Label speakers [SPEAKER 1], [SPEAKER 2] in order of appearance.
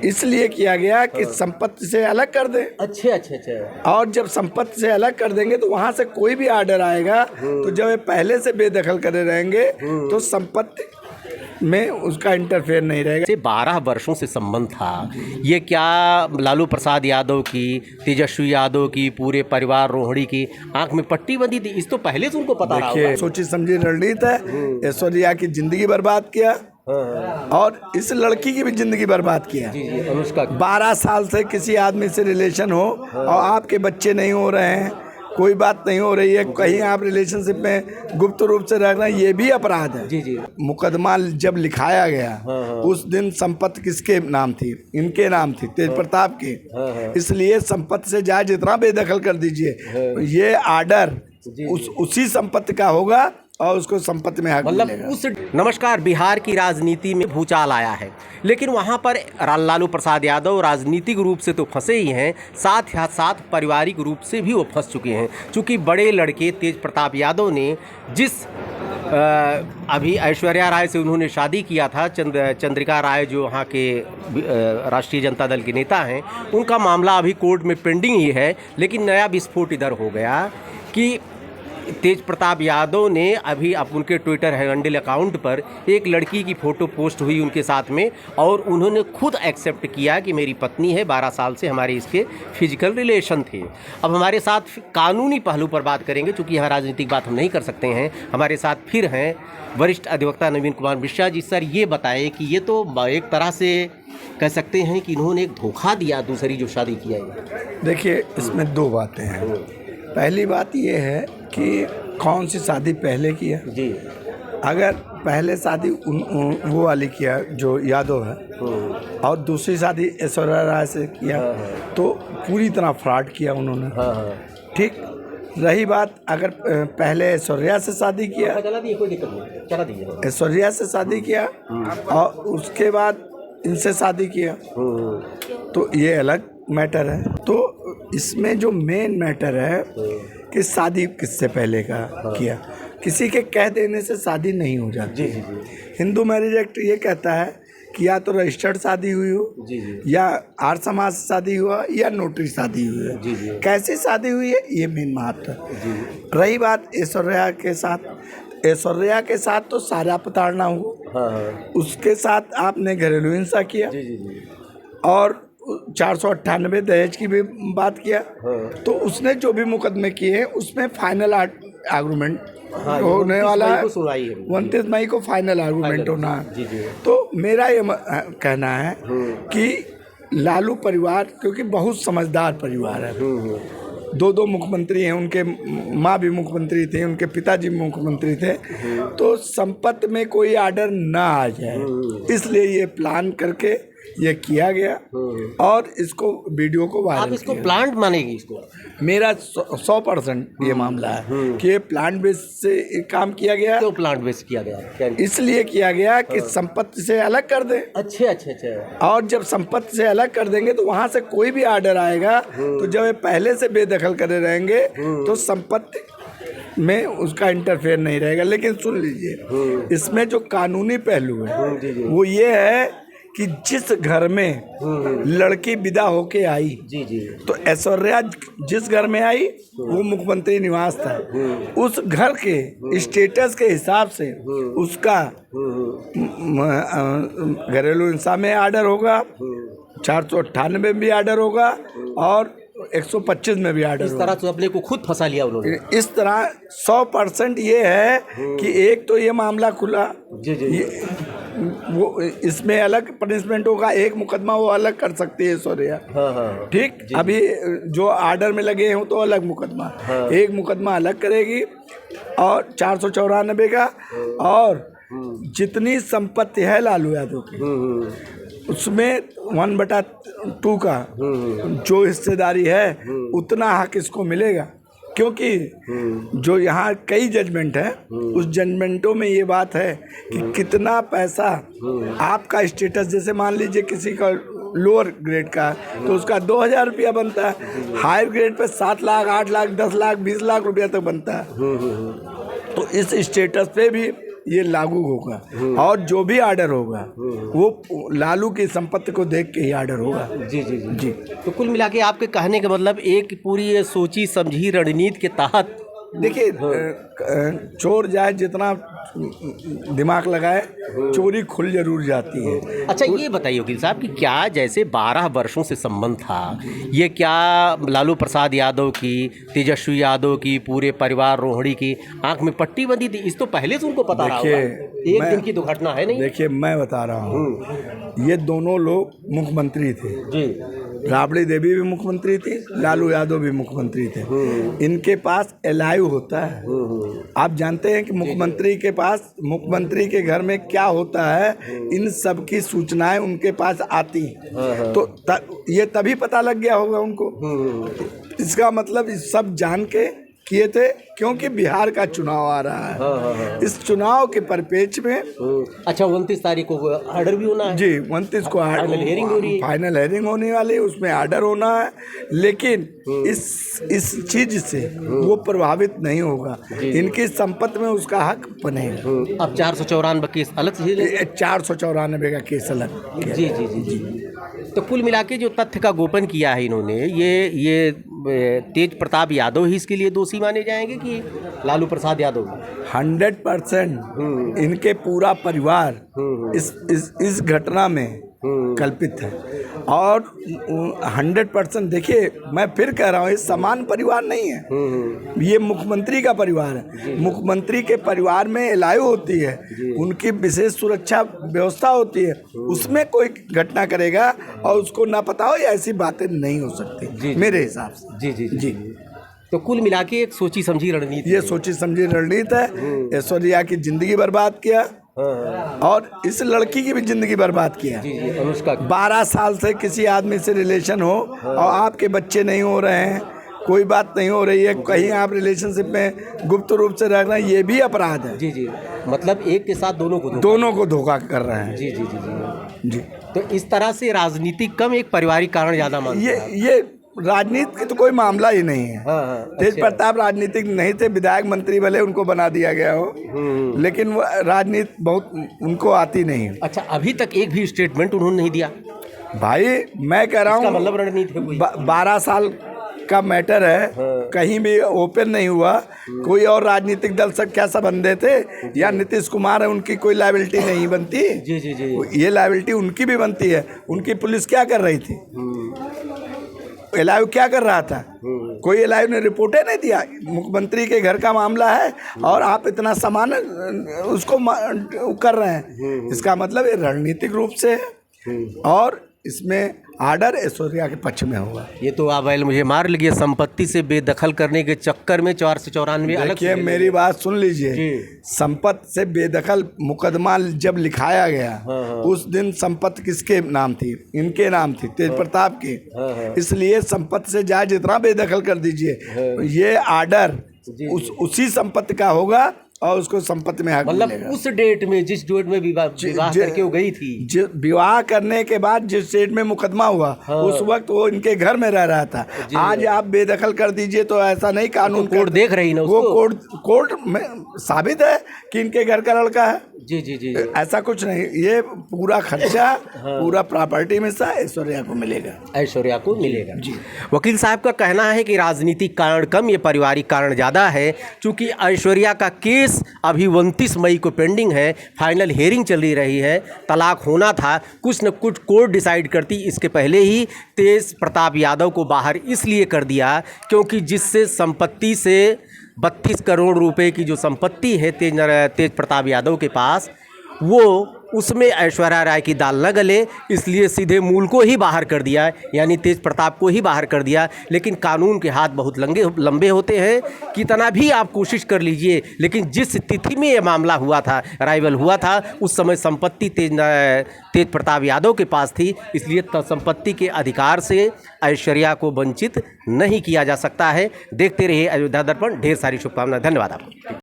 [SPEAKER 1] इसलिए किया गया कि संपत्ति से अलग कर दें।
[SPEAKER 2] अच्छा।
[SPEAKER 1] और जब संपत्ति से अलग कर देंगे तो वहां से कोई भी आर्डर आएगा तो जब ये पहले से बेदखल करे रहेंगे तो संपत्ति में उसका इंटरफेयर नहीं रहेगा।
[SPEAKER 2] से 12 वर्षों से संबंध था, ये क्या लालू प्रसाद यादव की, तेजस्वी यादव की, पूरे परिवार रोहिणी की आंख में पट्टी बंधी थी? इस तो पहले से उनको पता रहा होगा।
[SPEAKER 1] देखिए, सोची समझी रणनीति है। ऐश्वर्या की जिंदगी बर्बाद किया और इस लड़की की भी जिंदगी बर्बाद किया।
[SPEAKER 2] अनुष्का
[SPEAKER 1] 12 साल से किसी आदमी से रिलेशन हो और आपके बच्चे नहीं हो रहे हैं, कोई बात नहीं हो रही है, कहीं आप रिलेशनशिप में गुप्त रूप से रह रहे हैं, ये भी अपराध है। मुकदमा जब लिखाया गया उस दिन संपत्ति किसके नाम थी? इनके नाम थी, तेज प्रताप के। इसलिए संपत्ति से जायज इतना बेदखल कर दीजिए, ये आर्डर उसी संपत्ति का होगा और उसको संपत्ति में हक मिलेगा।
[SPEAKER 2] उस नमस्कार, बिहार की राजनीति में भूचाल आया है, लेकिन वहां पर लालू प्रसाद यादव राजनीतिक रूप से तो फंसे ही हैं, साथ ही साथ पारिवारिक रूप से भी वो फंस चुके हैं। चूँकि बड़े लड़के तेज प्रताप यादव ने जिस अभी ऐश्वर्या राय से उन्होंने शादी किया था, चंद्रिका राय जो वहाँ के राष्ट्रीय जनता दल के नेता हैं, उनका मामला अभी कोर्ट में पेंडिंग ही है। लेकिन नया विस्फोट इधर हो गया कि तेज प्रताप यादव ने अभी उनके ट्विटर हैंडल अकाउंट पर एक लड़की की फ़ोटो पोस्ट हुई उनके साथ में, और उन्होंने खुद एक्सेप्ट किया कि मेरी पत्नी है, 12 साल से हमारे इसके फिजिकल रिलेशन थे। अब हमारे साथ कानूनी पहलू पर बात करेंगे, क्योंकि यहाँ राजनीतिक बात हम नहीं कर सकते हैं। हमारे साथ फिर हैं वरिष्ठ अधिवक्ता नवीन कुमार मिश्रा जी। सर, ये बताएं कि ये तो एक तरह से कह सकते हैं कि इन्होंने एक धोखा दिया दूसरी जो शादी किया है।
[SPEAKER 1] देखिए, इसमें दो बातें हैं। पहली बात ये है कि कौन सी शादी पहले किया जी। अगर पहले शादी वो वाली किया जो यादव है और दूसरी शादी ऐश्वर्या राय से किया तो पूरी तरह फ्रॉड किया उन्होंने। ठीक। रही बात, अगर पहले ऐश्वर्या से शादी किया, ऐश्वर्या से शादी किया और उसके बाद इनसे शादी किया तो ये अलग मैटर है। तो इसमें जो मेन मैटर है कि शादी किससे पहले का किया, किसी के कह देने से शादी नहीं हो जाती। हिंदू मैरिज एक्ट ये कहता है कि या तो रजिस्टर्ड शादी हुई हो या आर्य समाज से शादी हुआ या नोटरी शादी हुई है। कैसी शादी हुई है ये मेन महत्व है। रही बात ऐश्वर्या के साथ, ऐश्वर्या के साथ तो सारा प्रताड़ना हुआ। उसके साथ आपने घरेलू हिंसा किया और 498 दहेज की भी बात किया। तो उसने जो भी मुकदमे किए हैं उसमें फाइनल आर्गूमेंट होने वाला है। 29 मई को फाइनल आर्गूमेंट होना है। तो मेरा ये कहना है कि लालू परिवार, क्योंकि बहुत समझदार परिवार है, दो मुख्यमंत्री हैं, उनके माँ भी मुख्यमंत्री थे, उनके पिताजी मुख्यमंत्री थे, तो संपत्ति में कोई आर्डर ना आ जाए इसलिए ये प्लान करके ये किया गया और इसको वीडियो को वायरल।
[SPEAKER 2] आप इसको प्लांट मानेगी? इसको
[SPEAKER 1] मेरा 100% ये मामला है कि ये प्लांट बेस से काम किया गया।
[SPEAKER 2] क्यों प्लांट बेस किया गया?
[SPEAKER 1] इसलिए किया गया कि संपत्ति से अलग कर दें।
[SPEAKER 2] अच्छा।
[SPEAKER 1] और जब संपत्ति से अलग कर देंगे तो वहां से कोई भी आर्डर आएगा तो जब ये पहले से बेदखल करे रहेंगे तो संपत्ति में उसका इंटरफेयर नहीं रहेगा। लेकिन सुन लीजिए, इसमें जो कानूनी पहलू है वो ये है कि जिस घर में लड़की विदा होके आई तो ऐश्वर्या जिस घर में आई वो मुख्यमंत्री निवास था, उस घर के स्टेटस के हिसाब से उसका घरेलू हिंसा में आर्डर होगा, 498 में भी आर्डर होगा और 125 में भी आर्डर।
[SPEAKER 2] इस तरह से अपने को खुद फंसा लिया उन्होंने।
[SPEAKER 1] इस तरह 100% ये है कि एक तो ये मामला खुला, वो इसमें अलग पनिशमेंट होगा, एक मुकदमा वो अलग कर सकती है ऐश्वर्या। ठीक। अभी जो आर्डर में लगे हैं तो अलग मुकदमा, एक मुकदमा अलग करेगी और 494 का, और जितनी संपत्ति है लालू यादव की उसमें 1/2 का जो हिस्सेदारी है उतना हक इसको मिलेगा। क्योंकि जो यहाँ कई जजमेंट है उस जजमेंटों में ये बात है कि कितना पैसा आपका स्टेटस, जैसे मान लीजिए किसी का लोअर ग्रेड का तो उसका 2000 रुपया बनता है, higher grade pay 7 lakh, 8 lakh, 10 lakh, 20 lakh रुपया तक बनता है। तो इस स्टेटस पे भी ये लागू होगा और जो भी आर्डर होगा वो लालू की संपत्ति को देख के ही आर्डर होगा।
[SPEAKER 2] जी जी जी जी। तो कुल मिला के आपके कहने का मतलब एक पूरी ये सोची समझी रणनीति के तहत,
[SPEAKER 1] देखिए चोर जाए जितना दिमाग लगाए चोरी खुल जरूर जाती है।
[SPEAKER 2] अच्छा ये बताइए वकील साहब कि क्या जैसे 12 वर्षों से संबंध था, ये क्या लालू प्रसाद यादव की, तेजस्वी यादव की, पूरे परिवार रोहिणी की आंख में पट्टी बंधी थी? इस तो पहले से उनको पता रहा होगा, एक दिन की तो घटना है नहीं।
[SPEAKER 1] देखिए मैं बता रहा हूँ, ये दोनों लोग मुख्यमंत्री थे
[SPEAKER 2] जी,
[SPEAKER 1] राबड़ी देवी भी मुख्यमंत्री थी, लालू यादव भी मुख्यमंत्री थे। इनके पास एलायू होता है। आप जानते हैं कि मुख्यमंत्री के पास, मुख्यमंत्री के घर में क्या होता है, इन सब की सूचनाएं उनके पास आती हैं। तो ये तभी पता लग गया होगा उनको। इसका मतलब इस सब जान के किए थे, क्योंकि बिहार का चुनाव आ रहा है। इस चुनाव के परिप्रेक्ष्य में
[SPEAKER 2] अच्छा 29 तारीख को ऑर्डर भी होना है
[SPEAKER 1] जी, 29 को
[SPEAKER 2] फाइनल हेयरिंग हो रही है।
[SPEAKER 1] फाइनल हेयरिंग होने वाली है, उसमें ऑर्डर होना है। लेकिन इस चीज से वो प्रभावित नहीं होगा, इनकी संपत्ति में उसका हक बनेगा।
[SPEAKER 2] अब 494 केस अलग से
[SPEAKER 1] 494 का केस अलग।
[SPEAKER 2] जी जी जी जी। तो कुल मिला के जो तथ्य का गोपन किया है इन्होंने, ये तेज प्रताप यादव ही इसके लिए दोषी माने जाएंगे कि लालू प्रसाद यादव?
[SPEAKER 1] 100% इनके पूरा परिवार इस घटना में कल्पित है। और 100% देखिए मैं फिर कह रहा हूँ, ये समान परिवार नहीं है, ये मुख्यमंत्री का परिवार है। मुख्यमंत्री के परिवार में एलायू होती है, उनकी विशेष सुरक्षा व्यवस्था होती है, उसमें कोई घटना करेगा और उसको ना पता हो, ऐसी बातें नहीं हो सकती मेरे हिसाब से।
[SPEAKER 2] जी जी जी। तो कुल मिला के एक सोची समझी रणनीति,
[SPEAKER 1] ये सोची समझी रणनीति है। ऐश्वर्या की जिंदगी बर्बाद किया और इस लड़की की भी जिंदगी बर्बाद किया।
[SPEAKER 2] जी जी, अनुष्का
[SPEAKER 1] 12 साल से किसी आदमी से रिलेशन हो और आपके बच्चे नहीं हो रहे हैं, कोई बात नहीं हो रही है, कहीं आप रिलेशनशिप में गुप्त रूप से रह रहे हैं, ये भी अपराध है।
[SPEAKER 2] जी जी, मतलब एक के साथ दोनों को धोखा
[SPEAKER 1] कर रहे हैं।
[SPEAKER 2] जी जी जी जी
[SPEAKER 1] जी।
[SPEAKER 2] तो इस तरह से राजनीति कम, एक पारिवारिक कारण ज्यादा मानते हैं।
[SPEAKER 1] ये राजनीति की तो कोई मामला ही नहीं है। तेज प्रताप राजनीतिक नहीं थे, विधायक मंत्री भले उनको बना दिया गया हो, लेकिन वो राजनीति बहुत उनको आती नहीं है।
[SPEAKER 2] अच्छा, अभी तक एक भी स्टेटमेंट उन्होंने नहीं दिया?
[SPEAKER 1] भाई मैं कह रहा हूँ,
[SPEAKER 2] मतलब रणनीति है कोई?
[SPEAKER 1] 12 साल का मैटर है, कहीं भी ओपन नहीं हुआ। कोई और राजनीतिक दल से क्या संबंध थे, या नीतीश कुमार है, उनकी कोई लायबिलिटी नहीं बनती।
[SPEAKER 2] जी जी जी,
[SPEAKER 1] ये लायबिलिटी उनकी भी बनती है। उनकी पुलिस क्या कर रही थी, एलायू क्या कर रहा था? कोई एलायू ने रिपोर्टें नहीं दिया। मुख्यमंत्री के घर का मामला है और आप इतना सामान उसको कर रहे हैं, इसका मतलब ये रणनीतिक रूप से है और इसमें आर्डर ऐश्वर्या के पक्ष में होगा।
[SPEAKER 2] ये तो आप मुझे मार लीजिए, संपत्ति से बेदखल करने के चक्कर में 494 अलग।
[SPEAKER 1] देखिए मेरी बात सुन लीजिए, संपत्ति से बेदखल मुकदमा जब लिखाया गया, उस दिन संपत्ति किसके नाम थी? इनके नाम थी, तेज प्रताप की। इसलिए संपत्ति से जाए जितना बेदखल कर दीजिए, ये आर्डर उसी संपत्ति का होगा और उसको संपत्ति में हक
[SPEAKER 2] मतलब उस डेट में, जिस डेट में विवाह करके वो गई थी,
[SPEAKER 1] विवाह करने के बाद जिस डेट में मुकदमा हुआ, उस वक्त वो इनके घर में रह रहा था। आज आप बेदखल कर दीजिए तो ऐसा नहीं, कानून
[SPEAKER 2] तो कोर्ट देख रही ना उसको।
[SPEAKER 1] वो कोर्ट में साबित है कि इनके घर का लड़का है।
[SPEAKER 2] जी जी जी,
[SPEAKER 1] ऐसा कुछ नहीं, ये पूरा खर्चा पूरा प्रॉपर्टी में से ऐश्वर्या को मिलेगा।
[SPEAKER 2] ऐश्वर्या को मिलेगा जी। वकील साहब का कहना है कि राजनीतिक कारण कम, ये पारिवारिक कारण ज़्यादा है। चूँकि ऐश्वर्या का केस अभी 29 मई को पेंडिंग है, फाइनल हेयरिंग चली रही है, तलाक होना था, कुछ न कुछ कोर्ट डिसाइड करती। इसके पहले ही तेज प्रताप यादव को बाहर इसलिए कर दिया क्योंकि जिससे संपत्ति से 32 करोड़ रुपए की जो संपत्ति है तेज प्रताप यादव के पास, वो उसमें ऐश्वर्या राय की दाल न गले, इसलिए सीधे मूल को ही बाहर कर दिया, यानी तेज प्रताप को ही बाहर कर दिया। लेकिन कानून के हाथ बहुत लंबे होते हैं, कितना भी आप कोशिश कर लीजिए, लेकिन जिस तिथि में ये मामला हुआ था, अराइवल हुआ था, उस समय संपत्ति तेज प्रताप यादव के पास थी, इसलिए संपत्ति के अधिकार से ऐश्वर्या को वंचित नहीं किया जा सकता है। देखते रहिए अयोध्या दर्पण। ढेर सारी शुभकामनाएं। धन्यवाद आपको।